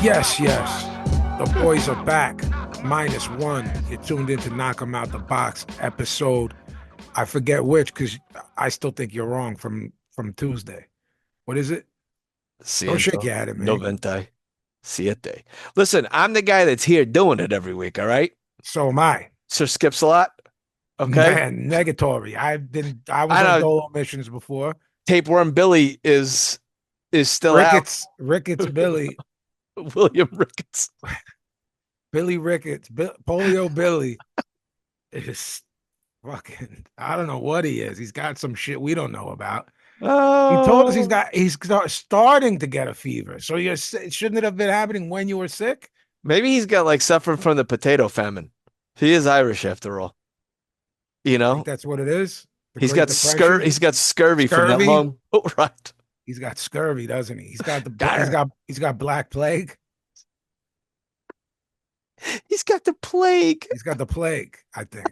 Yes, yes. The boys are back. -1. You're tuned in to Knock 'em Out the Box episode. I forget which because I still think you're wrong from Tuesday. What is it? Don't shake your head at me. 97. Listen, I'm the guy that's here doing it every week, all right? So am I. Sir Skips a lot, okay? Man, negatory. I was I on know dolo missions before. Tapeworm Billy is still out. Ricketts Billy, William Ricketts. Billy Ricketts, Polio Billy is fucking, I don't know what he is. He's got some shit we don't know about. He told us Oh, he's starting to get a fever. So shouldn't it have been happening when you were sick? maybe he's got like suffering from the potato famine. He is Irish after all. You I think know, that's what it is. The he's Great got Depression. he's got scurvy from that Scurvy. long boat ride. He's got scurvy, doesn't he? He's got Darn. he's got black plague. He's got the plague. He's got the plague, I think.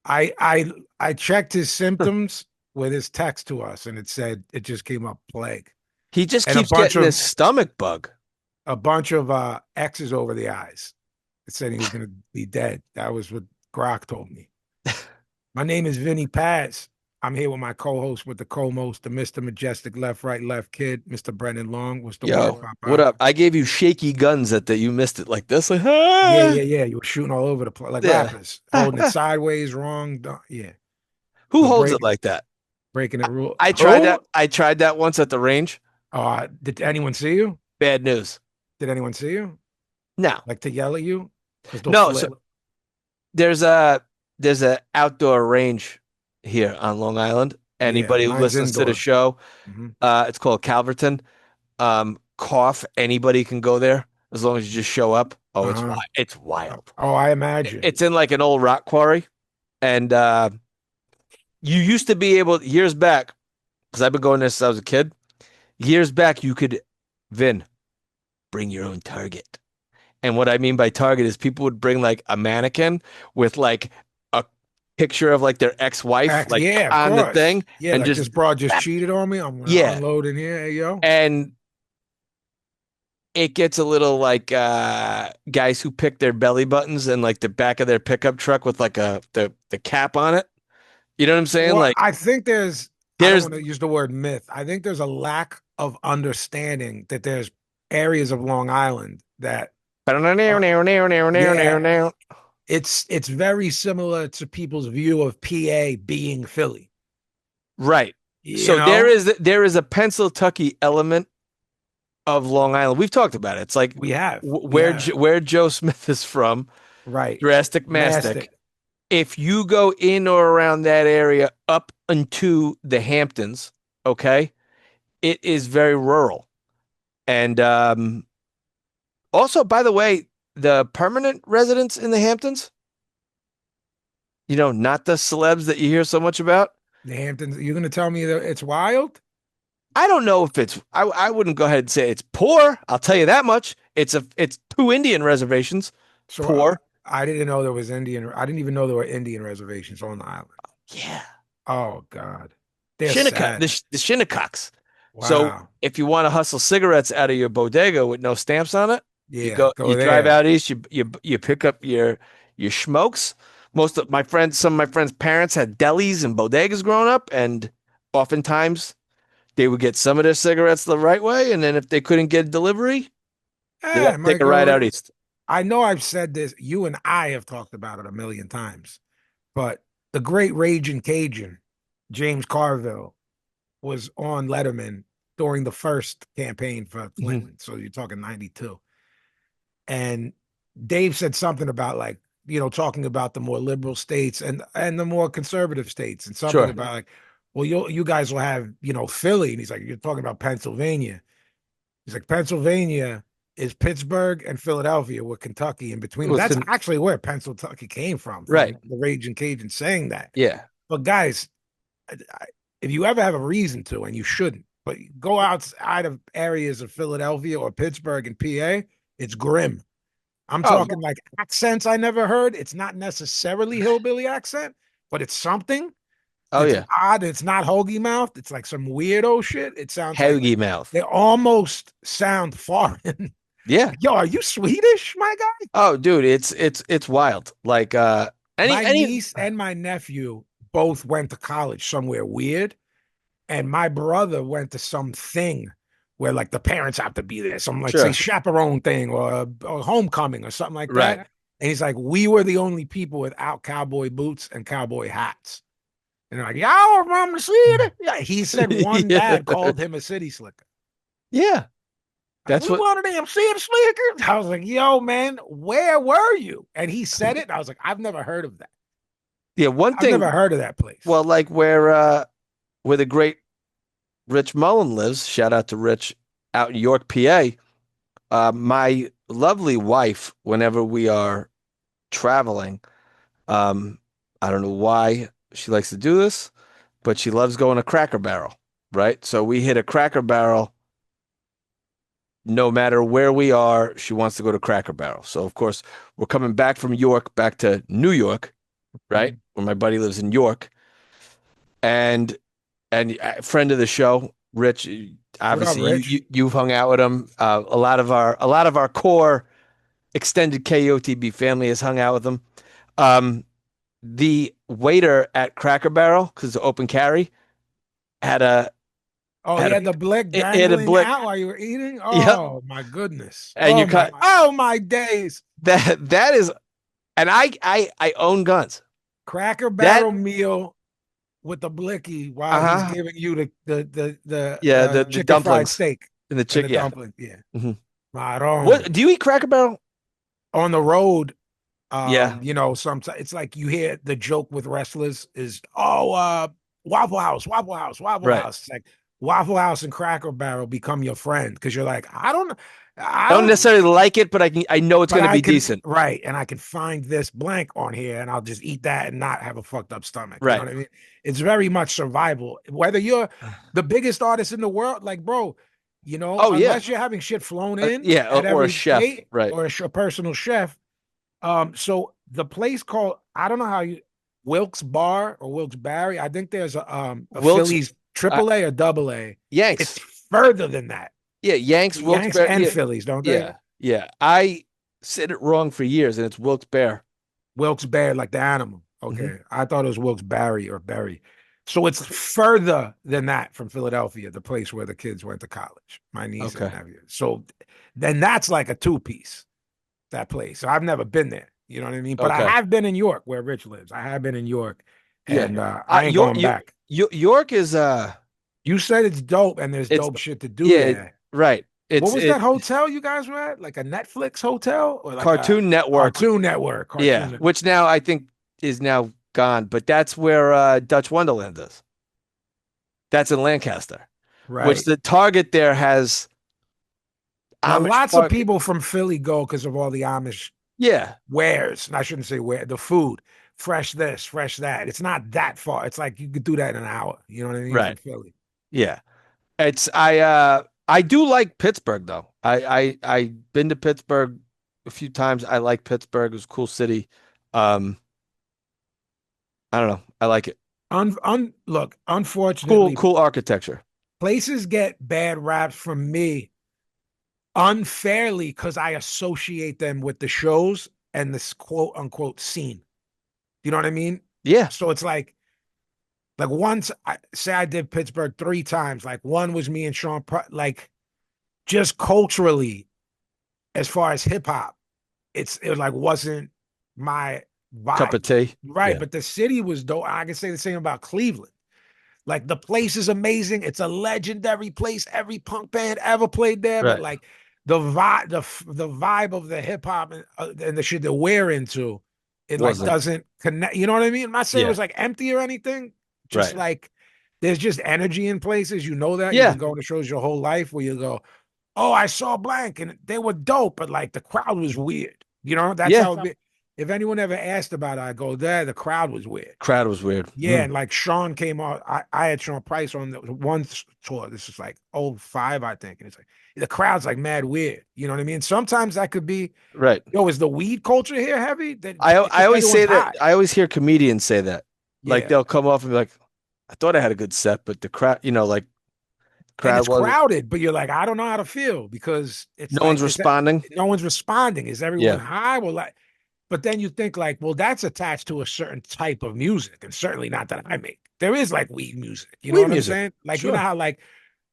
I checked his symptoms with his text to us, and it said it just came up plague. He just And keeps getting this stomach bug. a bunch of X's over the eyes. It said he was gonna be dead. That was what Grok told me. My name is Vinnie Paz. I'm here with my co-host with the co-most, the Mr. Majestic Left Right Left Kid, Mr. Brendan Long. What's the word, Yo, what Papa? up? I gave you shaky guns that you missed it like this. Like, Yeah, ah! yeah, yeah. You were shooting all over the place like Yeah. rappers, holding it sideways, wrong. Yeah, Who but holds it like that? breaking it rule. I tried Who? that. I tried that once at the range. Did anyone see you? Bad news. Did anyone see you? No, Like to yell at you? Because they'll no. flip. So there's a outdoor range here on Long Island. Yeah, Anybody who mine's listens to the indoor. show, Hmm. it's called Calverton. Cough. Anybody can go there as long as you just show up. Oh, it's Uh-huh. wild. It's wild. Oh, I imagine. It's in like an old rock quarry, and you used to be able years back because I've been going there since I was a kid. Years back, you could, Vin, bring your own target. And what I mean by target is people would bring like a mannequin with like a picture of like their ex-wife like Yeah, of on the course. thing Yeah, and like just this broad just cheated on me. I'm gonna yeah. unload in here, hey, yo. And it gets a little like guys who pick their belly buttons and like the back of their pickup truck with like the cap on it. You know what I'm saying? Well, Like I think I don't there's want to use the word myth. I think there's a lack of understanding that there's areas of Long Island that, uh, yeah, it's very similar to people's view of PA being Philly. right. You So know, there is a Pennsylvania element of Long Island. We've talked about it. It's like we have, where Joe Smith is from, right, Drastic Mastic. Mastic. If you go in or around that area up into the Hamptons, okay, it is very rural. And also, by the way, the permanent residents in the Hamptons, not the celebs that you hear so much about. The Hamptons. You're gonna tell me that it's wild? I don't know if I wouldn't go ahead and say it's poor. I'll tell you that much. It's two Indian reservations. So Poor. I didn't know there was Indian. I didn't even know there were Indian reservations on the island. Yeah. Oh God, they're Shinnecock, sad. the Shinnecocks. So Wow. if you want to hustle cigarettes out of your bodega with no stamps on it, Yeah, you go drive there. out east, you pick up your smokes. Some of my friends' parents had delis and bodegas growing up, and oftentimes they would get some of their cigarettes the right way, and then if they couldn't get delivery, they got I to take might a ride go. out east. I know I've said this. You and I have talked about it a million times, but the great Raging Cajun, James Carville, was on Letterman during the first campaign for Mhm. Clinton. So you're talking 92. And Dave said something about like, talking about the more liberal states and the more conservative states, and something Sure. about like, well, you guys will have, Philly. And he's like, you're talking about Pennsylvania. He's like, Pennsylvania is Pittsburgh and Philadelphia with Kentucky in between them. That's Listen, actually where Pennsylvania came right. from the Raging Cajun saying that. Yeah. But guys, if you ever have a reason to, and you shouldn't, but go outside of areas of Philadelphia or Pittsburgh and PA, it's grim. I'm Oh, talking like accents I never heard. It's not necessarily hillbilly accent, but it's something oh that's yeah. odd. It's not hoagie mouth. It's like some weirdo shit. It sounds like Hoagie mouth. they almost sound foreign. Yeah. Like, yo, are you Swedish, my guy? Oh, dude, it's wild. Like My any niece and my nephew both went to college somewhere weird, and my brother went to something where like the parents have to be there, some like say sure. chaperone thing or homecoming or something like that. Right. And he's like, we were the only people without cowboy boots and cowboy hats. And they're like, y'all from the city? Yeah, he said one Yeah. dad called him a city slicker. Yeah. Like, That's we what wanted him city slickers. I was like, yo, man, where were you? And he said it. And I was like, I've never heard of that. yeah, one I've never thing heard of that place. well, like where the great Rich Mullen lives, shout out to Rich out in York, PA. My lovely wife, whenever we are traveling, um, I don't know why she likes to do this, but she loves going to Cracker Barrel, right? So we hit a Cracker Barrel no matter where we are. She wants to go to Cracker Barrel. So of course, we're coming back from York back to New York, right? Mhm. Where my buddy lives in York, and a friend of the show, Rich. What up, Obviously, Rich? you've hung out with him. A lot of our core extended KEOTB family has hung out with him. Um, the waiter at Cracker Barrel, because it's open carry, had a Oh, he had a had the blick it had a dangling blick. out while you were eating. Yep, Oh my goodness. and you cut Oh my days. that is, and I own guns. Cracker That Barrel meal with the blicky while he's uh-huh. giving you the Yeah, the chicken fried dumplings steak and the and chick. the Yeah. dumpling. Yeah. hmm Right on. What do you eat Cracker Barrel? On the road, Yeah, sometimes it's like you hear the joke with wrestlers is, oh, Waffle House, Waffle House, Waffle right. House. It's like Waffle House and Cracker Barrel become your friend because you're like, I I don't don't, necessarily like it, but I know it's but going to I be can, decent. right, and I can find this blank on here, and I'll just eat that and not have a fucked up stomach. You know Right. what I mean? It's very much survival. Whether you're the biggest artist in the world, like bro, Oh yeah, unless you're having shit flown in yeah, at or a every chef. plate Right. or a personal chef. So the place called, I don't know how you, Wilkes Bar or Wilkes Barre. I think there's a Wilkes, Phillies uh, triple A or double A. It's Yanks. further than that. Yeah, Yanks, Yanks Wilkes-Barre. and Yeah, Phillies, don't they? yeah, yeah. I said it wrong for years, and it's Wilkes-Barre. Wilkes Barre, like the animal. hmm Okay. I thought it was Wilkes Barre or Berry. So it's further than that from Philadelphia, the place where the kids went to college, my niece and Okay. nephew. So then that's like a two-piece, that place. So I've never been there. You know what I mean? But I Okay. have been in York where Rich lives. I have been in York Yeah. and I ain't going back. York is You said it's dope and there's it's dope shit to do yeah, there. right. What It's was it that hotel you guys were at? Like a Netflix hotel or like a Cartoon Network. Cartoon Network? Yeah, Cartoon Network. which now I think is now gone, but that's where Dutch Wonderland is. That's in Lancaster, which Right. the Target there has Now, Amish lots of Park. people from Philly go because of all the Amish Yeah, wares. And I shouldn't say where, the food, fresh this, fresh that. It's not that far. It's like you could do that in an hour. You know what I mean? From right. Philly. Yeah. I do like Pittsburgh though. I've been to Pittsburgh a few times. I like Pittsburgh. It was a cool city. Um, I don't know. I like it. Look, Cool, unfortunately, cool architecture. places get bad raps from me unfairly because I associate them with the shows and this quote unquote scene. You know what I mean? Yeah. So it's like once I say I did Pittsburgh 3 times, like one was me and Sean, like just culturally, as far as hip hop, it like wasn't my Cup of vibe. tea. Right. Yeah. But the city was dope. I can say the same about Cleveland. Like the place is amazing. It's a legendary place. Every punk band ever played there. But Right. like the vibe of the hip hop and the shit that we're into, it like Wasn't. doesn't connect. You know what I mean? I'm not saying it Yeah. was like empty or anything. Just Right. like there's just energy in places. You know that you've Yeah. been going to shows your whole life where you go, oh, I saw blank and they were dope, but like the crowd was weird. You know, that's Yeah. how. If anyone ever asked about it, I go there. The crowd was weird. Crowd was weird. Yeah, and like Sean came out. I had Sean Price on the one tour. This is like '05, I think. And it's like the crowd's like mad weird. You know what I mean? Sometimes that could be, Right. yo, is the weed culture here heavy? That I just always say everyone's that. high. I always hear comedians say that. Like Yeah. they'll come off and be like, I thought I had a good set, but the crowd, like and Crowd it's was crowded, but you're like, I don't know how to feel because it's no one's like, responding. no one's responding. Is everyone Yeah, high? Well, like, but then you think like, well, that's attached to a certain type of music, and certainly not that I make. There is like weed music, you know weed what I'm music. saying? Like, you know Sure. how like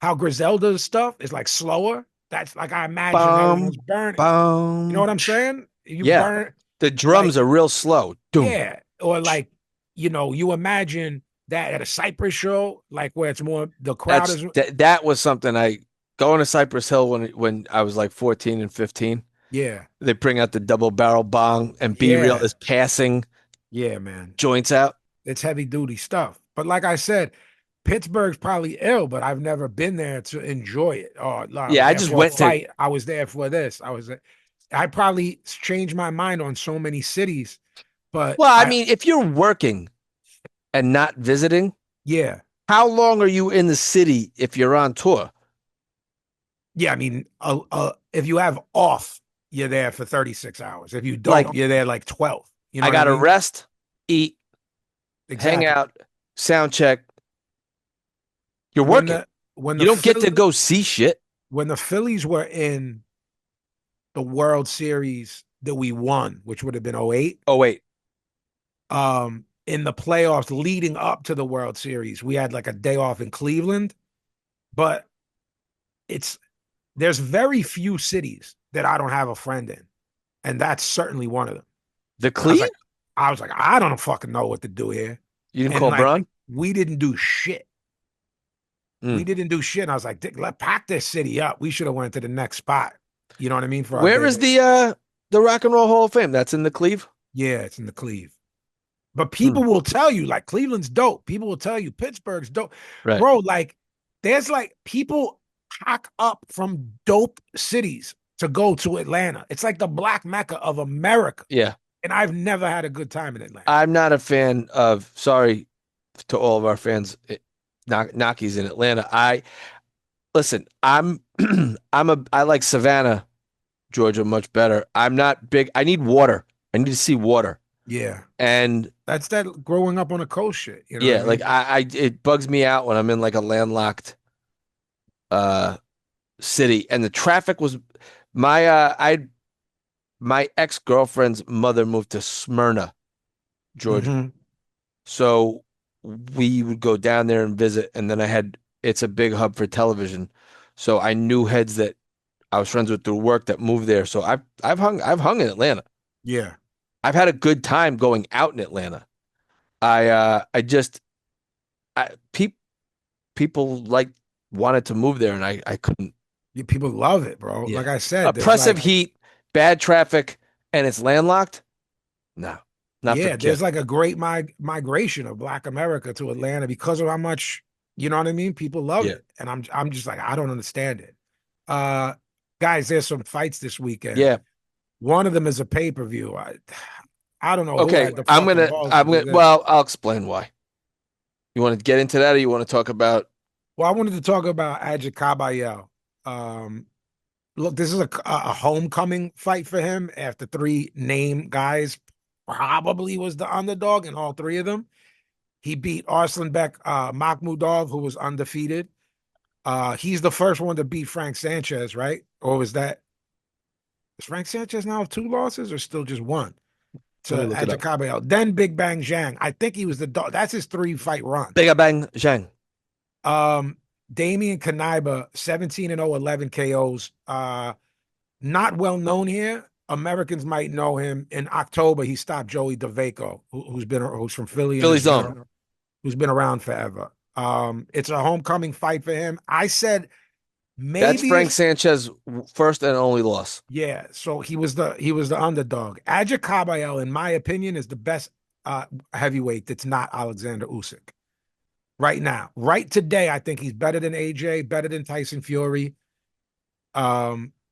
how Griselda's stuff is like slower. That's like I imagine everyone's Bum, burning. You know bum. what I'm saying? You Yeah. burn The drums like are real slow. Doom. yeah, or like you imagine that at a Cypress show, like where it's more the crowd is That was something I going to Cypress Hill when I was like 14 and 15. yeah, They bring out the double barrel bong and B Real yeah, is passing yeah, man. joints out. It's heavy duty stuff. But like I said, Pittsburgh's probably ill, but I've never been there to enjoy it. Oh, no, I Yeah, was I there just for a went to fight. I was there for this. I probably changed my mind on so many cities, but well, I mean, if you're working and not visiting, yeah, how long are you in the city if you're on tour? yeah. I mean, if you have off, you're there for 36 hours. If you Like, don't, you're there like 12. You know I what I gotta mean? rest, eat, hang Exactly. out, sound check. You're When working. the when You the don't get to Phil go see shit. when the Phillies were in the World Series that we won, which would have been '08, Oh, wait. in the playoffs leading up to the World Series, we had like a day off in Cleveland, but it's there's very few cities that I don't have a friend in, and that's certainly one of them. The And clean? I was like, I don't fucking know what to do here, You didn't and call like Braun? we didn't do shit. Mm. We didn't do shit. And I was like, let pack this city up. We should have went to the next spot. You know what I mean for our Where day. is the Rock and Roll Hall of Fame? That's in the Cleve? Yeah, it's in the Cleve. But Hmm. people will tell you, like, Cleveland's dope. People will tell you Pittsburgh's dope. Right. Bro, like, there's like people pack up from dope cities to go to Atlanta. It's like the black mecca of America. Yeah. And I've never had a good time in Atlanta. I'm not a fan of, sorry to all of our fans, Knockies in Atlanta. Listen, I like Savannah, Georgia much better. I'm not big. I need water. I need to see water. Yeah. And That's that growing up on the coast shit. You know what I yeah, like mean? it bugs me out when I'm in like a landlocked uh city and the traffic was my I my ex-girlfriend's mother moved to Smyrna, Georgia. Mm-hmm. So we would go down there and visit and then it's a big hub for television. So I knew heads that I was friends with through work that moved there. So I've hung in Atlanta. Yeah. I've had a good time going out in Atlanta. I just I pe people like wanted to move there and I couldn't. People love it, bro. Yeah. Like I said, there's Oppressive like heat, bad traffic, and it's landlocked. No, not for the yeah, kid. there's like a great migration of Black America to Atlanta because of how much, you know what I mean? People love Yeah. it. And I'm just like, I don't understand it. Uh guys, there's some fights this weekend. Yeah. One of them is a pay-per-view. I don't know who Okay. had the fucking balls to I'm do gonna this. well, I'll explain why. You want to get into that or you want to talk about Well, I wanted to talk about Adja Kabayel. Um, look, this is a homecoming fight for him after three name guys probably was the underdog in all three of them. He beat Arslanbek Makhmudov, who was undefeated. He's the first one to beat Frank Sanchez, right? Or was that is Frank Sanchez now have two losses or still just one let me to look it up. Adjakabayel? Then Big Bang Zhang. I think he was the dog. That's his three-fight run. Big Bang Zhang. Um, Damian Kanaiba, 17-0, 11 KOs. Not well known here. Americans might know him. In October, he stopped Joey DeVaco, who's from Philly and Philly's own. who's been around forever. It's a homecoming fight for him. I said That's maybe Frank if Sanchez first and only loss. yeah. So he was the underdog. Adja Kabayel, in my opinion, is the best heavyweight that's not Alexander Usyk right now. Right today, I think he's better than AJ, better than Tyson Fury.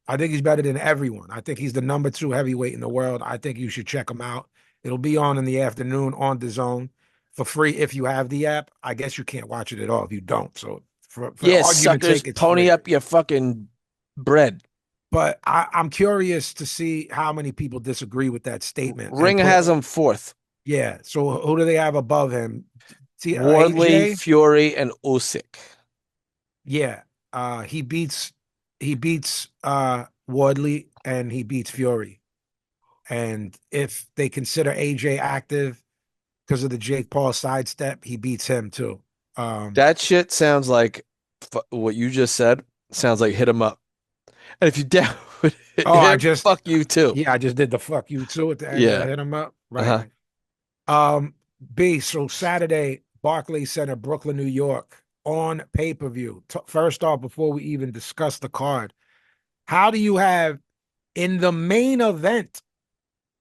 I think he's better than everyone. I think he's the number two heavyweight in the world. I think you should check him out. It'll be on in the afternoon on the zone for free if you have the app. I guess you can't watch it at all if you don't. So for Yeah, argument's suckers, sake, it's pony free. up your fucking bread. But I'm curious to see how many people disagree with that statement and Ring put has him fourth. yeah. So who do they have above him? Wardley, AJ? Fury, and Usyk. Yeah. He beats Wardley and he beats Fury. And if they consider AJ active because of the Jake Paul sidestep, he beats him too. That shit sounds like what you just said. Sounds like hit him up. And if you down with Oh, I him, just fuck you too. yeah, I just did the fuck you too at the end of the Yeah. hit him up. Right. Uh-huh. Um, B, so Saturday, Barclays Center, Brooklyn, New York, on pay-per-view. First off, before we even discuss the card, how do you have in the main event?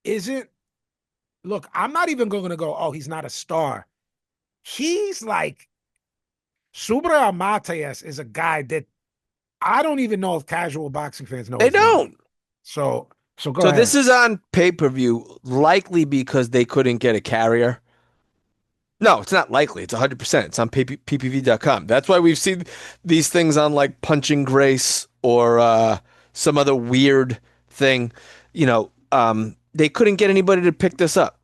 Isn't look, I'm not even going to go, oh, he's not a star. He's like Subrial Matias is a guy that I don't even know if casual boxing fans know They his name. don't. So go So this ahead. is on pay-per-view, likely because they couldn't get a carrier. No, it's not likely. It's 100%. It's on ppv.com. That's why we've seen these things on like Punching Grace or some other weird thing. They couldn't get anybody to pick this up.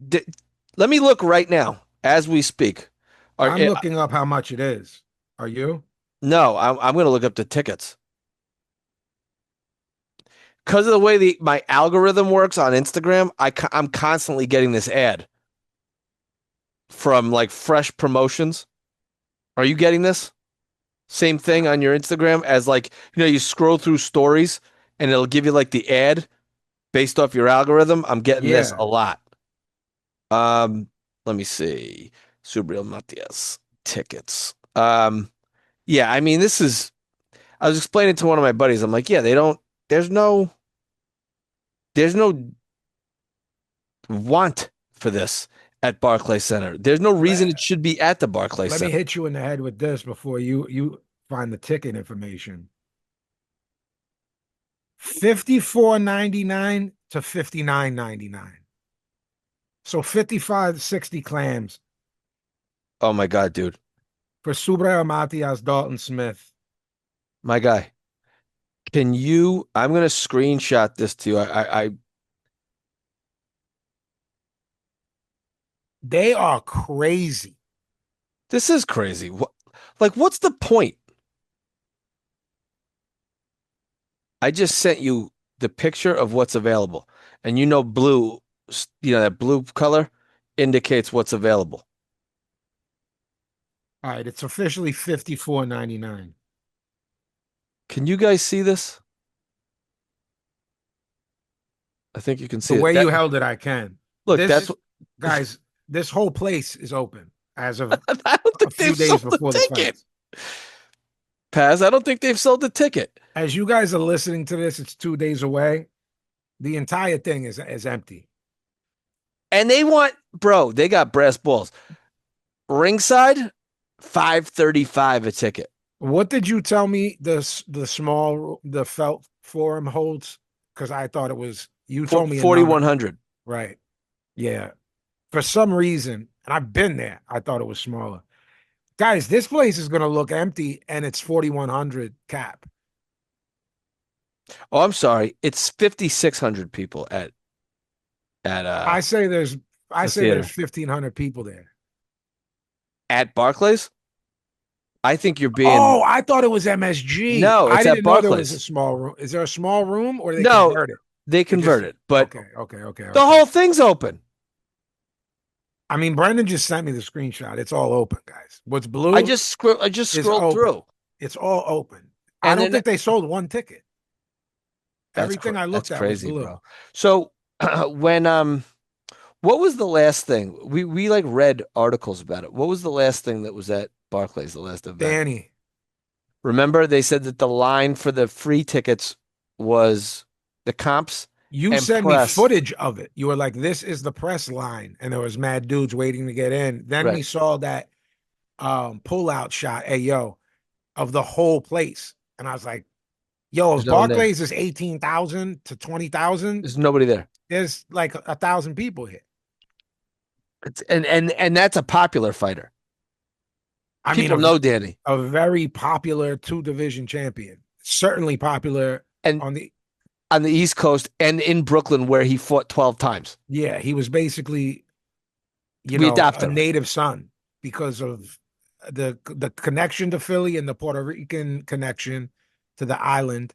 D Let me look right now as we speak. I'm looking up how much it is. Are you? No, I'm going to look up the tickets. Because of the way my algorithm works on Instagram, I'm constantly getting this ad from like fresh promotions. Are you getting this? Same thing on your Instagram as like, you scroll through stories and it'll give you like the ad based off your algorithm. I'm getting this Yeah. a lot. Um, Let me see. Subrial Matias tickets. Yeah, I mean, I was explaining to one of my buddies. I'm like, yeah, there's no, there's no want for this at Barclays Center. There's no reason it Let, should be at the Barclays let me Center. hit you in the head with this before you find the ticket information. 54.99 to 59.99. So 55 60 clams Oh my God, dude. for Subriel Matias, Dalton Smith. My guy. I'm going to screenshot this to you. They are crazy. This is crazy. What's the point? I just sent you the picture of what's available. And blue, that blue color indicates what's available. All right, it's officially 54.99. Can you guys see this? I think you can The see it. way you held it, I can. Look, that's This, what guys, this whole place is open as of I don't a think few they've days sold the before the ticket. fights. Paz, I don't think they've sold the ticket. As you guys are listening to this, it's 2 days away. The entire thing is empty. And they got brass balls. Ringside, 535 a ticket. What did you tell me the felt forum holds? Because I thought it was you told me a number. 4,100. Right. Yeah. For some reason, and I've been there, I thought it was smaller. Guys, this place is gonna look empty and it's 4,100 cap. Oh, I'm sorry. It's 5,600 people at I say there's I the say there's theater 1,500 people there. at Barclays. I think you're being Oh, I thought it was MSG. no. I It's at didn't know there was a Barclays. small room. Is there a small room or they No, convert it? they It just converted, but the okay. whole thing's open. I mean, Brendan just sent me the screenshot. It's all open, guys. What's I blue just is scrolled open. through, It's all open. I and don't then think they sold one ticket. Everything I that's looked at was crazy, blue. bro. So when what was the last thing we like read articles about it? What was the last thing that was at Barclays? The last event. Danny, Remember, they said that the line for the free tickets was the comps you and sent me press. footage of it. You were like, this is the press line. And there was mad dudes waiting to get in. Then we Right. saw that pull-out shot, hey yo, of the whole place. And I was like, yo, if There's no one there. Barclays is 18,000 to 20,000, There's nobody there. there's like 1,000 people here. And that's a popular fighter. I mean, People know Danny. a very popular two-division champion. Certainly popular And on the on the East Coast and in Brooklyn, where he fought 12 times. yeah, he was basically, We a adopted him. native son because of the connection to Philly and the Puerto Rican connection to the island,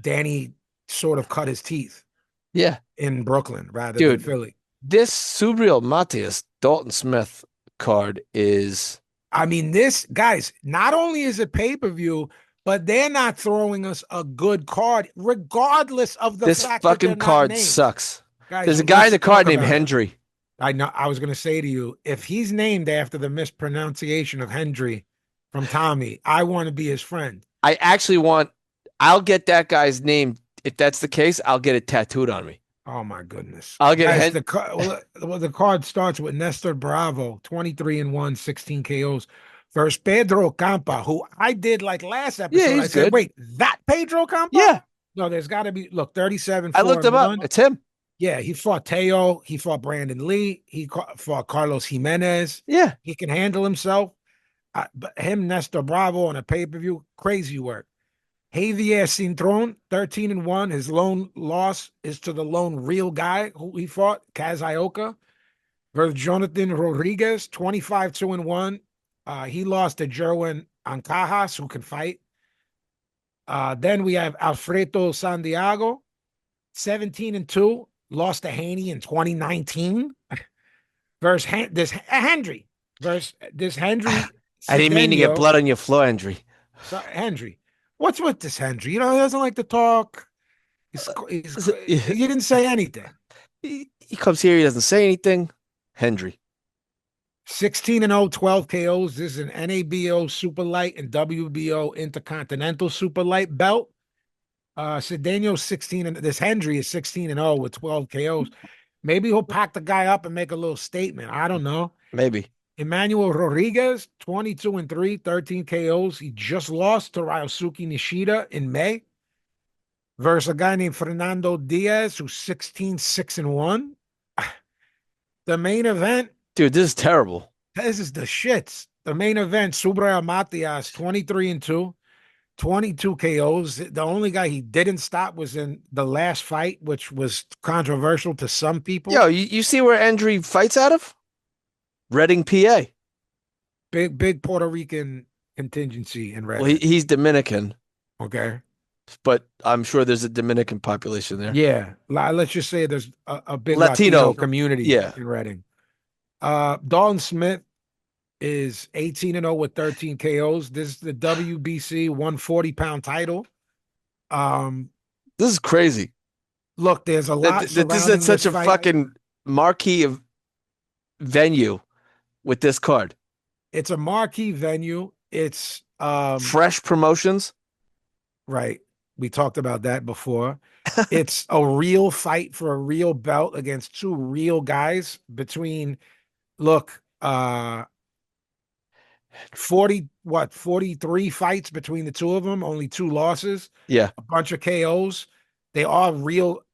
Danny sort of cut his teeth Yeah, in Brooklyn rather than dude, Philly. this Subrial Matias Dalton Smith card is I mean, this guys, not only is it pay-per-view, but they're not throwing us a good card, regardless of the this fact that they're fucking not card named. sucks. Guys, There's a guy in let's the talk card named about it. Hendry. I was gonna say to you, if he's named after the mispronunciation of Hendry from Tommy, I want to be his friend. I actually want. I'll get that guy's name. If that's the case, I'll get it tattooed on me. Oh my goodness. I'll get Guys, Hen. the card starts with Nestor Bravo, 23-1, 16 KOs versus Pedro Campa, who I did like last Yeah, episode. I he's said, good. wait, that Pedro Campa? Yeah, No, there's got to be, look, 37, I 4 looked and him up. 1. It's him. Yeah, he fought Teo. He fought Brandon Lee. He fought Carlos Jimenez. Yeah, He can handle himself. But him, Nestor Bravo on a pay-per-view, crazy work. Javier Cintron, 13-1. His lone loss is to the lone real guy who he fought, Kaz Ioka, versus Jonathan Rodriguez, 25-1. He lost to Jerwin Ancajas, who can fight. Then we have Alfredo Santiago, 17-2, lost to Haney in 2019. Versus this Hendry. Versus this Hendry. I didn't mean to get Cedeno. blood on your floor, Hendry. Sorry, Hendry. What's with this Hendry? You know, he doesn't like to talk. He didn't say anything. He comes here, he doesn't say anything. Hendry. 16-0, 12 KOs. This is an NABO Super Light and WBO Intercontinental Super Light belt. Cedeno 16 and this Hendry is 16-0 with 12 KOs. Maybe he'll pack the guy up and make a little statement. I don't know. Maybe. Emmanuel Rodriguez, 22-3, 13 KOs. He just lost to Ryosuke Nishida in May versus a guy named Fernando Diaz, who's 16-6-1. The main event. Dude, this is terrible. This is the shits. The main event, Subrial Matias, 23-2, 22 KOs. The only guy he didn't stop was in the last fight, which was controversial to some people. Yo, you see where Hendry fights out of? Reading, PA. Big Puerto Rican contingency in Reading. Well, he's Dominican. Okay. But I'm sure there's a Dominican population there. Yeah. Let's just say there's a big Latino community in Reading. Dalton Smith is 18-0 with 13 KOs. This is the WBC 140-pound title. This is crazy. Look, there's a lot. This is such a fucking marquee of venue with this card. It's a marquee venue. It's fresh promotions. Right. We talked about that before. It's a real fight for a real belt against two real guys between 43 fights between the two of them, only 2 losses. Yeah. A bunch of KOs. They are real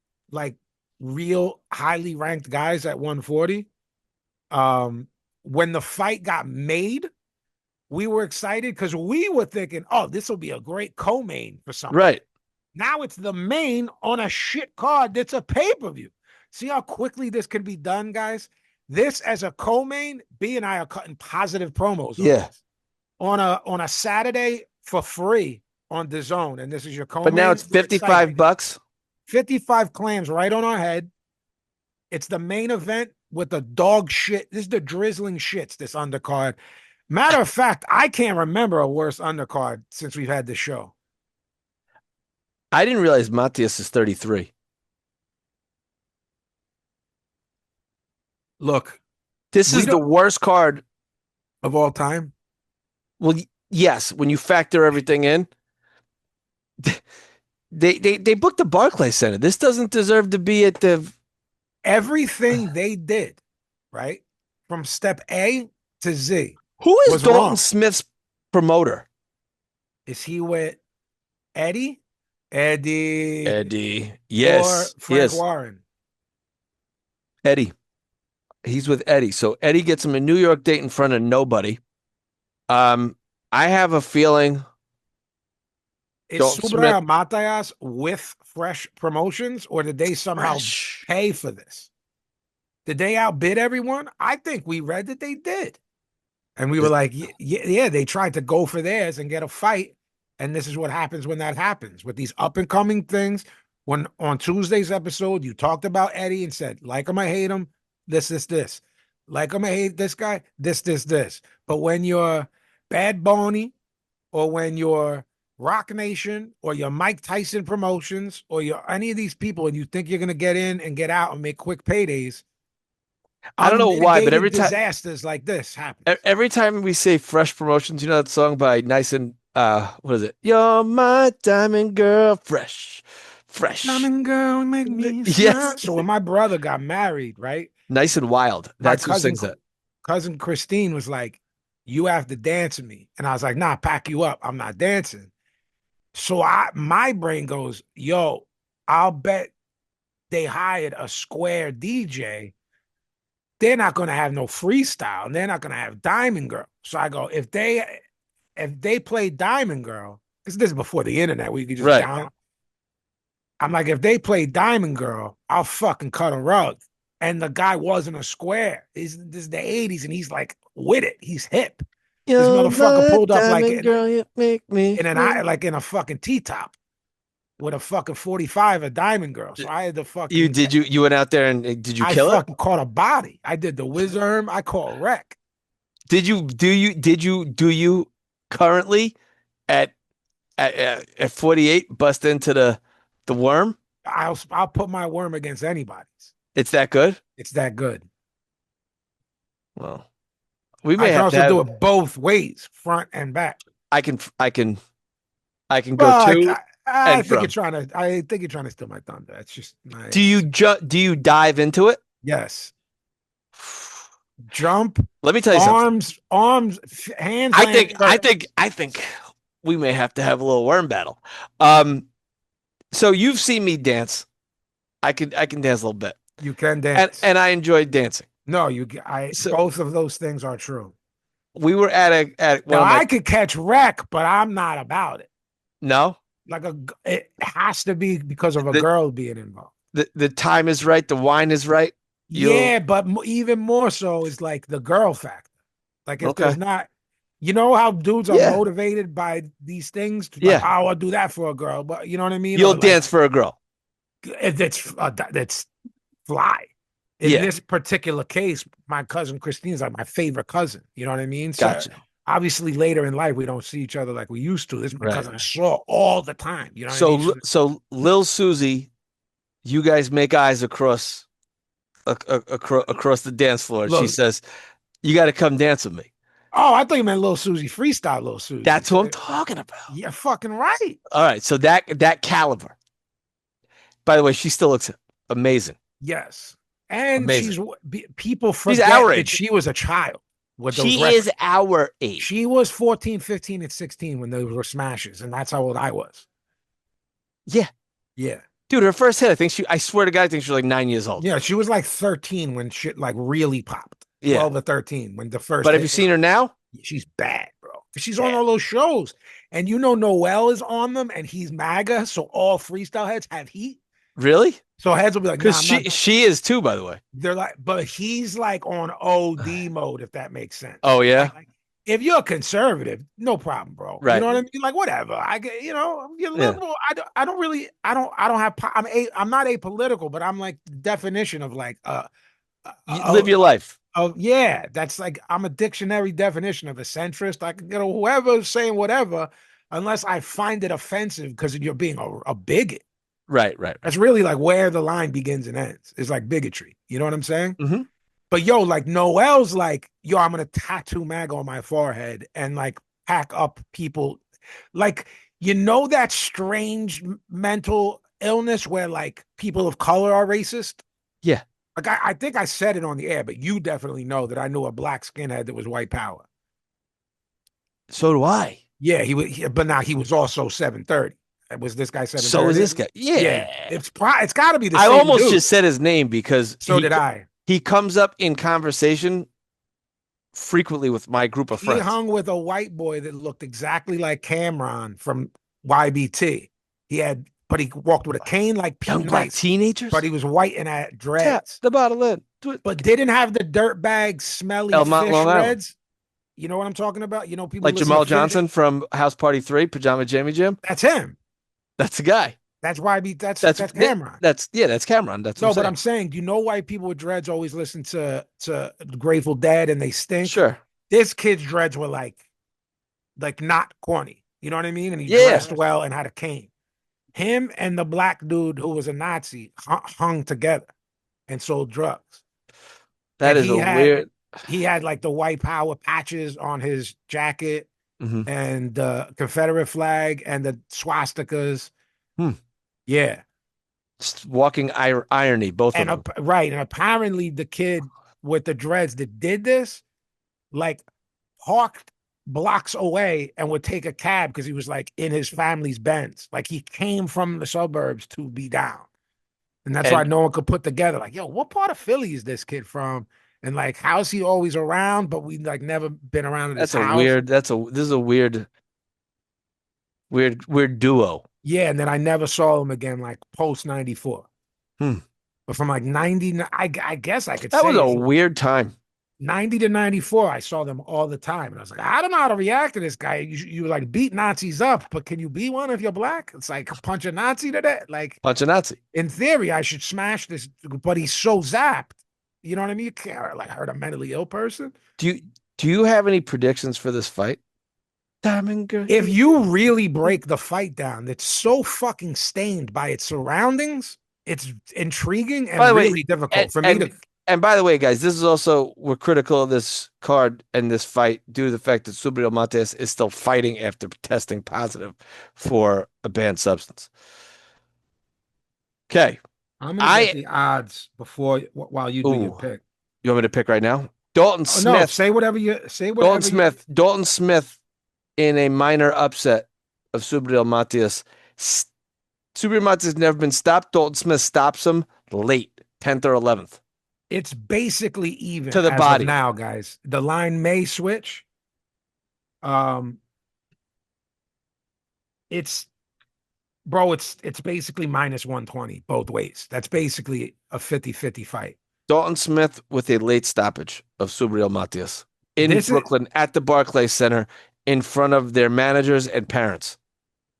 highly ranked guys at 140. When the fight got made, we were excited because we were thinking, oh, this will be a great co-main for something. Right. Now it's the main on a shit card that's a pay-per-view. See how quickly this can be done, guys? This as a co-main, B and I are cutting positive promos. On a Saturday for free on DAZN, and this is your co-main. But now it's $55. 55 clams right on our head. It's the main event with the dog shit. This is the drizzling shits, this undercard. Matter of fact, I can't remember a worse undercard since we've had this show. I didn't realize Matias is 33. Look, this is the worst card of all time. Well, yes, when you factor everything in, they booked the Barclays Center. This doesn't deserve to be at the everything they did, right? From step A to Z. Who is Dalton Smith's promoter? Is he with Eddie? Eddie. Yes. Or Frank yes. Warren? Eddie. He's with Eddie. So Eddie gets him a New York date in front of nobody. I have a feeling. Is Subrial Matias with Fresh Promotions, or did they somehow pay for this? Did they outbid everyone? I think we read that they did. And we were like, yeah, they tried to go for theirs and get a fight. And this is what happens when that happens with these up and coming things. When on Tuesday's episode, you talked about Eddie and said, like him, I hate him, this. Like him, I hate this guy, this. But when you're Bad Bunny or when you're Rock Nation or you're Mike Tyson Promotions or you're any of these people and you think you're going to get in and get out and make quick paydays, I don't know why, but unmitigated disasters like this happen. every time we say Fresh Promotions, you know that song by Nice and what is it? You're my diamond girl, fresh. Diamond girl, make me Yes. So when my brother got married, right? Nice and Wild. My That's who sings that. cousin Christine was like, "You have to dance with me," and I was like, "Nah, pack you up. I'm not dancing." So my brain goes, "Yo, I'll bet they hired a square DJ. They're not gonna have no freestyle, and they're not gonna have Diamond Girl." So I go, if they play Diamond Girl, because this is before the internet, where you could just Right. down. I'm like, if they play Diamond Girl, I'll fucking cut a rug. And the guy wasn't a square. This is the 80s, and he's like with it. He's hip. This motherfucker pulled up like you make me in a fucking T-top with a fucking 45, a Diamond Girl. So I had to fucking you went out there and did you I kill it? fucking caught a body. I did the whiz arm. I caught wreck. Did you currently at 48 bust into the worm? I'll put my worm against anybody's. It's that good? It's that good. Well, we I may can have also to do it both ways, front and back. I can go Well, to I and think from. you're trying to. I think you're trying to steal my thunder. That's just my. Do you dive into it? Yes. Jump. Let me tell you something. Arms, hands. I think we may have to have a little worm battle. So you've seen me dance. I can dance a little bit. You can dance, and I enjoy dancing. No, both of those things are true. We were at now I could catch wreck, but I'm not about it. No, it has to be because of a girl being involved. The time is right. The wine is right. Yeah, but even more so is like the girl factor. Like if there's not, you know how dudes are motivated by these things. Like, oh, I'll do that for a girl, but you know what I mean. You'll dance for a girl. That's fly. In this particular case, my cousin Christine is like my favorite cousin. You know what I mean? So gotcha. Obviously, later in life, we don't see each other like we used to. This is my cousin I saw all the time. You know. So Lil Susie, you guys make eyes across the dance floor. Look, she says, "You got to come dance with me." Oh, I thought you meant Lil Susie freestyle. Lil Susie. That's what I'm talking about. You're fucking right. All right, so that caliber. By the way, she still looks amazing. Yes. And amazing. People forget that she was a child. She is our age. She was 14, 15, and 16 when those were smashes, and that's how old I was. Yeah. Yeah. Dude, her first hit, I swear to God, I think she was like 9 years old. Yeah, she was like 13 when shit like really popped. 12 or 13 when the first. But have you seen her now? She's bad, bro. She's on all those shows. And you know Noel is on them, and he's MAGA, so all freestyle heads have heat. Really? So heads will be like, because she is too, by the way. They're like, but he's like on OD mode, if that makes sense. Oh yeah. Like, if you're a conservative, no problem, bro. Right. You know what I mean? Like whatever. I get, you're liberal. I don't really. I don't have. I'm not apolitical, but I'm like the definition of like you live your life. Yeah, that's like I'm a dictionary definition of a centrist. I can whoever's saying whatever, unless I find it offensive because you're being a bigot. Right. That's really like where the line begins and ends. It's like bigotry. You know what I'm saying? Mm-hmm. But yo, like Noel's like, yo, I'm gonna tattoo MAGA on my forehead and like pack up people. Like, that strange mental illness where like people of color are racist? Yeah. Like I think I said it on the air, but you definitely know that I knew a black skinhead that was white power. So do I. Yeah, but now he was also 730. Was this guy 730? So is this guy. Yeah. It's got to be the same I almost dude. just said his name because so did I. He comes up in conversation frequently with my group of friends. He hung with a white boy that looked exactly like Cameron from YBT. But he walked with a cane like Pete Young black teenagers? But he was white and had dreads. Tap the bottle in. But didn't have the dirtbag smelly Mount fish Long reds. You know what I'm talking about? You know, people Like listen to Jamal Fit. Johnson from House Party 3, Pajama Jamie Jim. That's him. That's the guy. That's why I be that's Cameron. That's Cameron. That's what I'm No, but saying. I'm saying, do you know why people with dreads always listen to Grateful Dead and they stink? Sure. This kid's dreads were like not corny. You know what I mean? And he Yeah. dressed well and had a cane. Him and the black dude who was a Nazi hung together and sold drugs. That And is a weird. he had like the white power patches on his jacket Mhm. and the Confederate flag and the swastikas. Hmm. Yeah. Just walking irony, both of And them. right. And apparently the kid with the dreads that did this, like parked blocks away and would take a cab because he was like in his family's Benz. Like he came from the suburbs to be down. And that's why And no one could put together, like, yo, what part of Philly is this kid from? And like, how's he always around? But we like never been around at his that's a house. weird. This is a weird duo. Yeah. And then I never saw him again, like post 94. Hmm. But from like 90, I guess I could That was say a from weird time. 90 to 94, I saw them all the time. And I was like, I don't know how to react to this guy. You like beat Nazis up, but can you be one if you're black? It's like punch a Nazi to that. Like, Punch a Nazi. in theory, I should smash this, but he's so zapped. You know what I mean? You can't like hurt a mentally ill person. Do you have any predictions for this fight? Diamond girl. If you really break the fight down, that's so fucking stained by its surroundings, it's intriguing By and the way, really difficult and, for me and to. and by the way, guys, this is also we're critical of this card and this fight due to the fact that Subrial Matias is still fighting after testing positive for a banned substance. Okay. I'm gonna get I the odds before while you do your ooh, pick. you want me to pick right now? Dalton Oh, no, Smith. say whatever you say. Dalton Whatever you. Smith. Dalton Smith in a minor upset of Subriel Matias. Subriel Matias never been stopped. Dalton Smith stops him late, 10th or 11th. It's basically even To the as of body. now, guys. The line may switch. Um, it's bro, it's basically minus 120 both ways. That's basically a 50-50 fight. Dalton Smith with a late stoppage of Subriel Matias in This is Brooklyn at the Barclays Center in front of their managers and parents.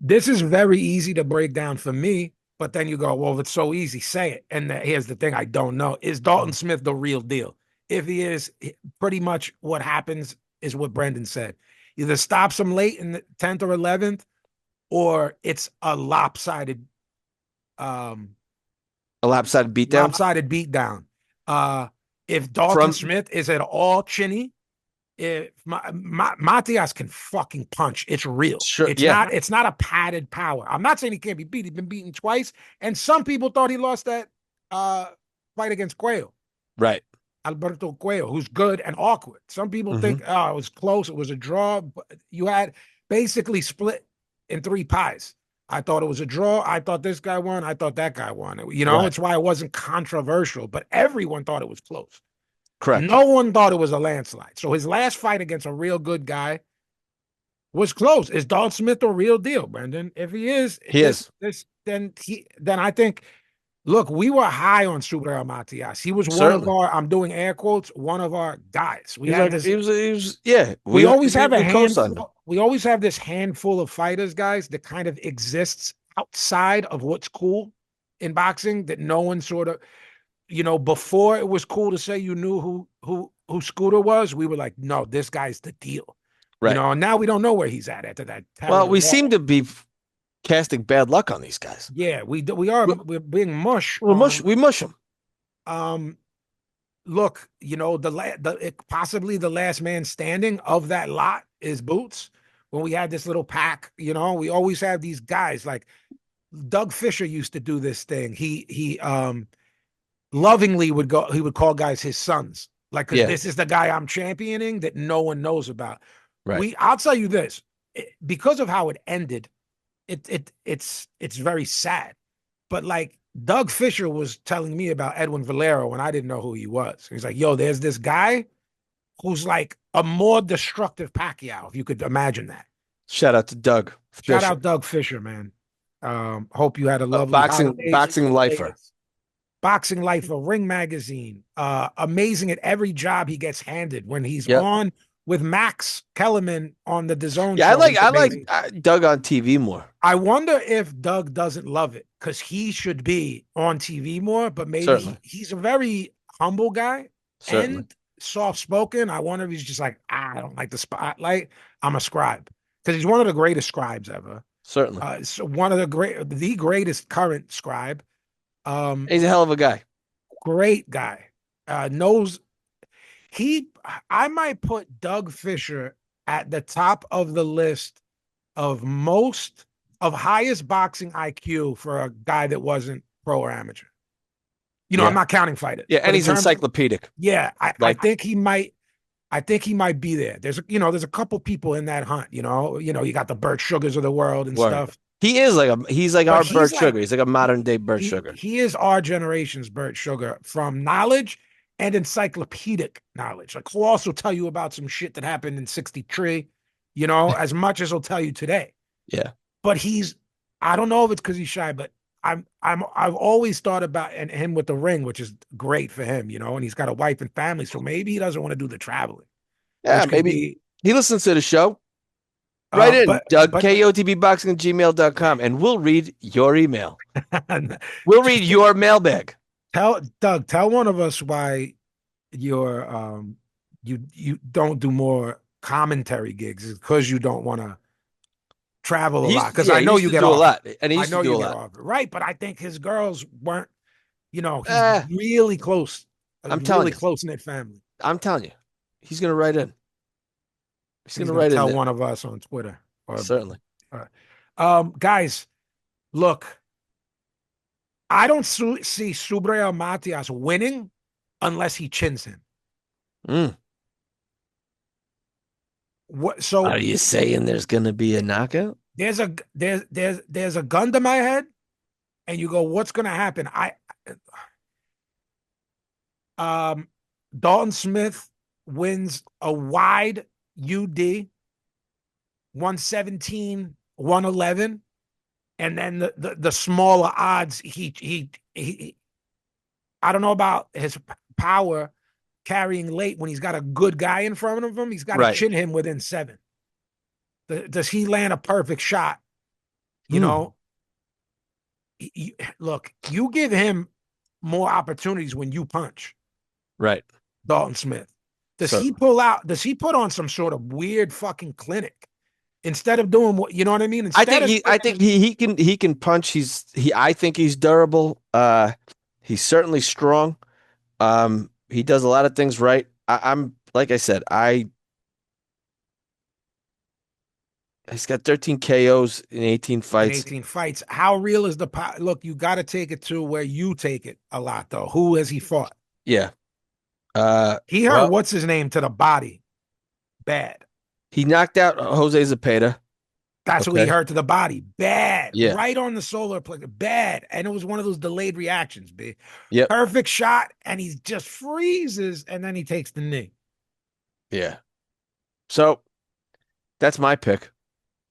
this is very easy to break down for me, but then you go, well, if it's so easy, say it. And here's the thing I don't know. Is Dalton Smith the real deal? If he is, pretty much what happens is what Brendan said. Either stops him late in the 10th or 11th, or it's a um A lopsided beatdown lopsided beatdown. If Dalton from Smith is at all chinny, if Matias can fucking punch, it's real. sure, yeah, It's not a padded power. I'm not saying he can't be beat. He's been beaten twice, and some people thought he lost that fight against Quayle, right. Alberto Quayle, who's good and awkward. Some people Mhm. think, oh, it was close, it was a draw. But you had basically split in three pies. I thought it was a draw. I thought this guy won. I thought that guy won. You know, Right. it's why it wasn't controversial, but everyone thought it was close. Correct. No one thought it was a landslide. So his last fight against a real good guy was close. Is Dalton Smith the real deal, Brendan? If he is, He is. then I think. Look, we were high on Subrial Matias. He was one of Certainly. our. I'm doing air quotes. One of our guys. We He was had like this. he was yeah, We always have a we co-signed him. handful. We always have this handful of fighters, guys, that kind of exists outside of what's cool in boxing. That no one sort of, before it was cool to say you knew who Scooter was. We were like, no, this guy's the deal. Right. And now we don't know where he's at after that. Well, we loss. seem to be casting bad luck on these guys. Yeah, we are. We're being mush. We mush them. Look, possibly the last man standing of that lot is Boots. When we had this little pack, we always have these guys like Doug Fisher used to do this thing. He lovingly would go. He would call guys his sons, like, because this is the guy I'm championing that no one knows about. Right. I'll tell you this, because of how it ended, it's very sad. But like Doug Fisher was telling me about Edwin Valero when I didn't know who he was. He's like, yo, there's this guy who's like a more destructive Pacquiao, if you could imagine that. Shout out to Doug. Shout out Doug Fisher, man. Hope you had a lovely boxing lifer. Boxing Lifer, Ring Magazine. Amazing at every job he gets handed. When he's on with Max Kellerman on the DAZN Yeah, show. He's I like amazing. Doug on TV more. I wonder if Doug doesn't love it because he should be on TV more, but maybe Certainly, he's a very humble guy certainly, and soft spoken. I wonder if he's just like, I don't like the spotlight. I'm a scribe because he's one of the greatest scribes ever. certainly. So one of the greatest current scribe. He's a hell of a guy. Great guy. Knows he. I might put Doug Fisher at the top of the list of most of highest boxing IQ for a guy that wasn't pro or amateur. I'm Yeah, not counting fighters, yeah, but and in he's terms, encyclopedic. yeah, I Like, think he might. I think he might be there. There's a couple people in that hunt. You got the Burt Sugars of the world and word. stuff, He's like but our he's Burt Sugar. like He's like a modern day Burt Sugar. he is our generation's Burt Sugar from knowledge and encyclopedic knowledge. Like he'll also tell you about some shit that happened in '63, as much as he'll tell you today. Yeah. But I don't know if it's because he's shy, but I've always thought about and him with the ring, which is great for him, and he's got a wife and family, so maybe he doesn't want to do the traveling, Yeah, which could maybe be he listens to the show. Write in, Doug, but KOTBboxing at gmail.com, and we'll read your email. We'll read your mailbag. tell one of us why you're you don't do more commentary gigs because you don't want to travel a lot. Because Yeah, I he know used you to get do a offered. lot. And he I used to know do you a get lot. offered, right? But I think his girls weren't. He's Eh, really close, a I'm telling really you. close knit family. I'm telling you. He's gonna write in. He's He's gonna gonna write in tell there. one of us on Twitter. Or, Certainly. guys, look, I don't see Subrial Matias winning unless he chins him. Mm. What? Are So you saying there's gonna be a knockout? there's a gun to my head, and you go, what's gonna happen? Um, Dalton Smith wins a wide UD 117, 111, and then the smaller odds he I don't know about his power carrying late when he's got a good guy in front of him. He's got to Right. chin him within 7. Does he land a perfect shot? You Hmm. know, look, you give him more opportunities when you punch Right. Dalton Smith. Certainly. Does he put on some sort of weird fucking clinic instead of doing what, you know what I mean? I think he can punch. I think he's durable. He's certainly strong. He does a lot of things right. I'm like I said, he's got 13 KOs in 18 in fights. 18 fights, how real is the power? Look, you got to take it to where you take it a lot, though. Who has he fought? Yeah. He hurt Well, what's his name to the body bad. he knocked out Jose Zepeda. That's who he Okay. hurt to the body bad, Yeah. right on the solar plexus, bad. And it was one of those delayed reactions, B. Yep. Perfect shot, and he just freezes, and then he takes the knee. Yeah. So that's my pick.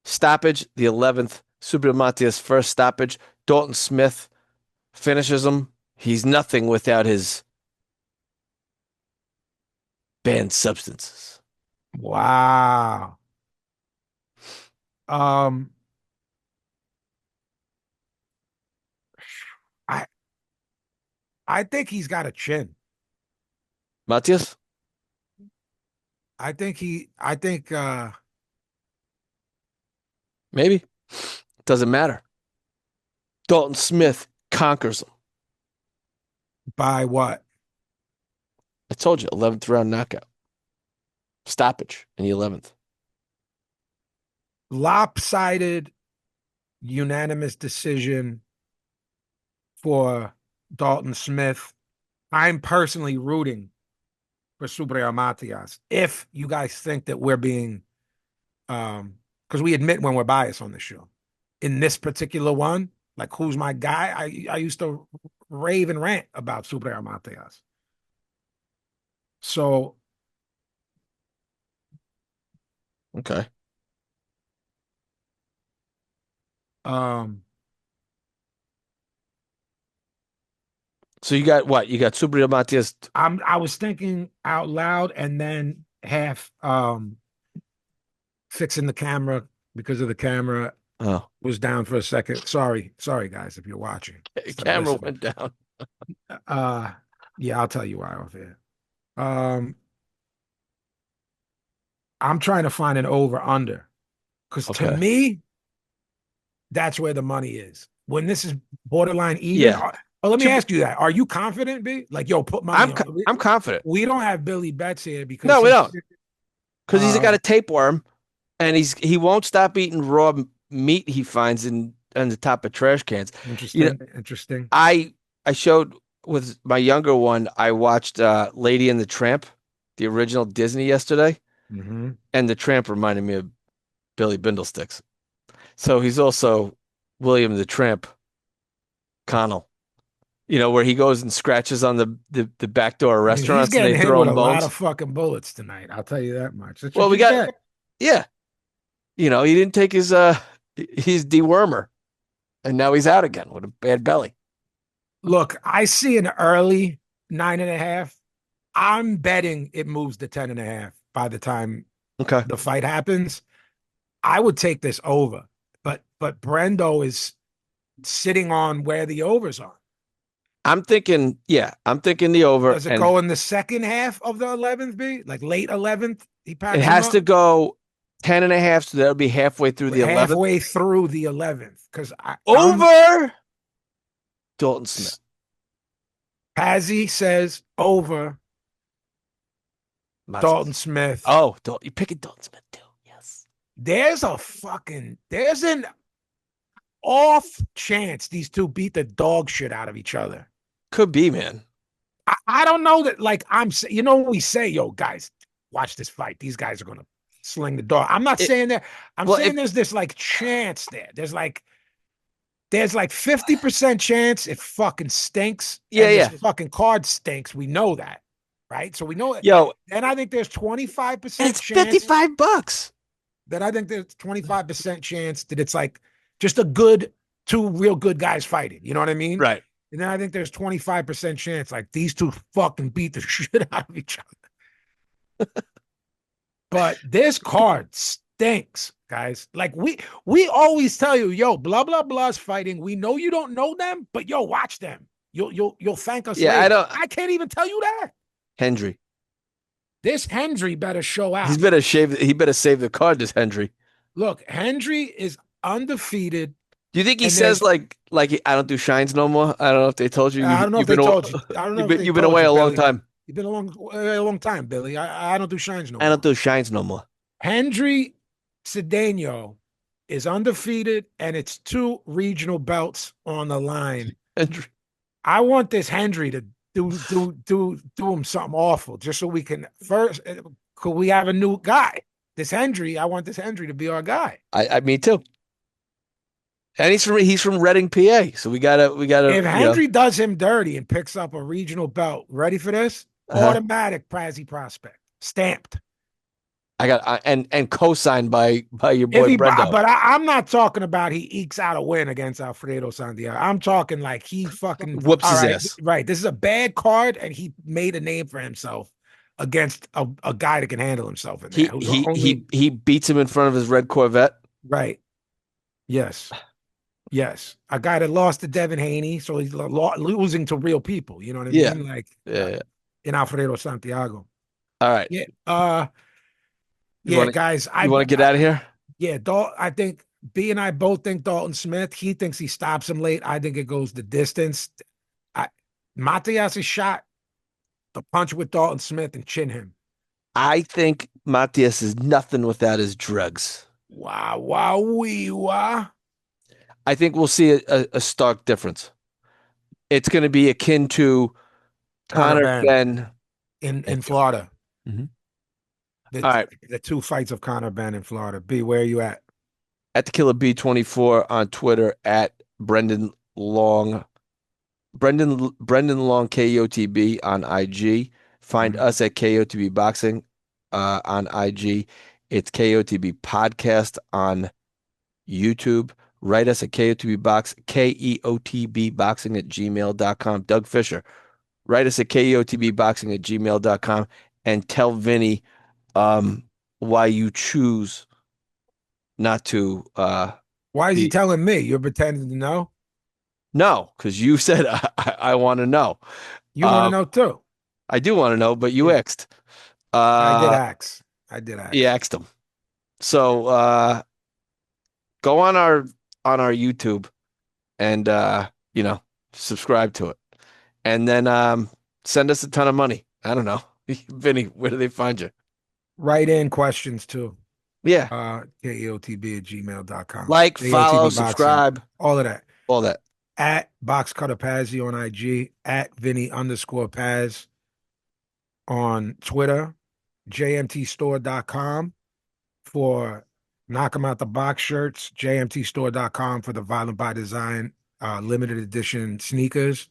Stoppage, the 11th. Subrial Matias first stoppage. Dalton Smith finishes him. He's nothing without his banned substances. Wow. Um, I I think he's got a chin. Matias? I think Maybe. Doesn't matter. Dalton Smith conquers him. by what? I told you, 11th round knockout. Stoppage in the 11th. Lopsided unanimous decision for Dalton Smith. I'm personally rooting for Subrial Matias. If you guys think that we're being, because we admit when we're biased on the show. In this particular one, like who's my guy? I used to rave and rant about Subrial Matias. So Okay. um So you got what? You got Subriel Matias. I was thinking out loud, and then half fixing the camera because of the camera Oh, was down for a second. Sorry guys, if you're watching instead of camera listening. went down. Uh yeah, I'll tell you why off here. Um I'm trying to find an over under because to Okay. me, that's where the money is. When this is borderline even, Yeah. let me To be, ask you that. Are you confident, B? Like, yo, put money on. I'm confident. We don't have Billy Betts here because No, we don't. Because he's got uh a tapeworm and he won't stop eating raw meat he finds in the top of trash cans. You know, interesting. I showed with my younger one, I watched Lady and the Tramp, the original Disney yesterday, Hmm. and the Tramp reminded me of Billy Bindlesticks. So he's also William the Tramp Connell, where he goes and scratches on the back door of I mean, he's restaurants and they getting hit throw with him a lot bones. of fucking bullets tonight. I'll tell you that much. That's Well, what we you got, get. yeah, he didn't take his dewormer and now he's out again with a bad belly. Look, I see an early 9.5. I'm betting it moves to 10.5 by the time Okay. the fight happens. I would take this over, but Brendo is sitting on where the overs are. I'm thinking the over Does it and go in the second half of the 11th, B? Like late 11th, he it packs him has up? to go 10 and a half, so that'll be halfway through the 11th. Halfway through the 11th. Because I'm Over Dalton Smith. Pazzi says over Dalton Matias. Smith. Oh, Dalton, you picking Dalton Smith too. Yes. There's an off chance these two beat the dog shit out of each other. Could be, man. I don't know that, like, when we say, yo, guys, watch this fight. These guys are going to sling the dog. I'm not It, saying that. I'm well, saying there's this like chance there. There's like 50% chance it fucking stinks yeah, and this yeah. fucking card stinks. We know that, right? So we know it. Yo, Then I think there's and 25% it's chance $55. that I think there's 25% chance that it's like just a good two real good guys fighting. You know what I mean? Right. And then I think there's 25% chance like these two fucking beat the shit out of each other. But this card stinks, guys. Like we always tell you, yo, blah blah blah's fighting. We know you don't know them, but yo, watch them. You'll thank us Yeah, I later. don't. I can't even tell you that. Hendry. This Hendry better show He's out. better shave. He better save the card, this Hendry. Look, Hendry is undefeated, Do you think he and says there's like I don't do shines no more? I don't know if they told you. I don't know if they told you. I don't know if they You've been told away you, a long Billy. time. You've been a long time, Billy. I don't do shines no I don't more. do shines no more. Hendry Cedeno is undefeated, and it's two regional belts on the line. Hendry. I want this Hendry to do him something awful, just so we can first. Could we have a new guy? This Hendry, I want this Hendry to be our guy. I me too. And he's from Reading, PA. So we gotta If Hendry does him dirty and picks up a regional belt, ready for this? uh-huh. Automatic Prazzi prospect, stamped. And co-signed by your If boy he, Brendo. but I'm not talking about he ekes out a win against Alfredo Santiago. I'm talking like he fucking Whoops all his right, ass. right. This is a bad card, and he made a name for himself against a guy that can handle himself in there. He Who's he only he he beats him in front of his red Corvette. right. Yes, yes. A guy that lost to Devin Haney, so he's losing to real people. You know what I Yeah. mean? Like Yeah. in Alfredo Santiago. All right. Yeah. You Yeah, want to guys. you want to get out of here? Yeah, I think B and I both think Dalton Smith. He thinks he stops him late. I think it goes the distance. I Matias' shot, the punch with Dalton Smith and chin him. I think Matias is nothing without his drugs. Wow, wow, wee, wow. I think we'll see a stark difference. It's going to be akin to Conor Connor Ben Ben. in Thank you. Florida. Mhm. The All right. the two fights of Conor Ben in Florida. B, where are you at? At the Killer B24 on Twitter at Brendan Long. Brendan Long KEOTB on IG. Find Mhm. us at KOTB Boxing on IG. It's KOTB Podcast on YouTube. Write us at KEOTB Boxing at gmail.com. Doug Fisher. Write us at KEOTB Boxing at gmail.com and tell Vinny why you choose not to Why is he be. telling me? You're pretending to know? No, because you said I want to know. You want to Uh, know too? I do want to know, but you Yeah, asked. I did Uh, ask. I did you ask. asked him. So go on our YouTube and subscribe to it. And then send us a ton of money. I don't know. Vinny, where do they find you? Write in questions too. Yeah. KEOTB@gmail.com. Like, follow, KEOTB boxing. subscribe, All of that. all that. At Box Cutter Pazzi on IG, at Vinny_Paz on Twitter, jmtstore.com for Knock 'em Out the Box shirts, jmtstore.com for the Violent by Design limited edition sneakers,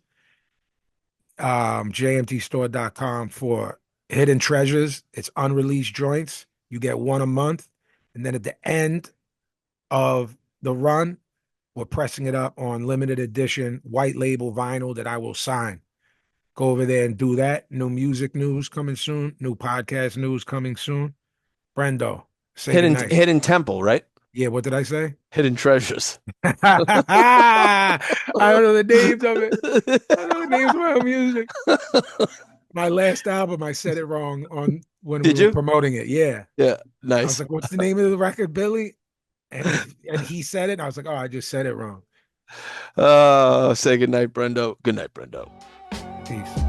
jmtstore.com for Hidden Treasures. It's unreleased joints. You get one a month. And then at the end of the run, we're pressing it up on limited edition white label vinyl that I will sign. Go over there and do that. New music news coming soon. New podcast news coming soon. Brendo, say goodnight. Hidden Temple, right? Yeah, what did I say? Hidden Treasures. I don't know the names of it. I don't know the names of my own music. My last album, I said it wrong on when we Did were you? promoting it. Yeah. Yeah, I was nice. like, what's the name of the record, Billy? And he said it. And I was like, oh, I just said it wrong. Say good night, Brendo. Good night, Brendo. Peace.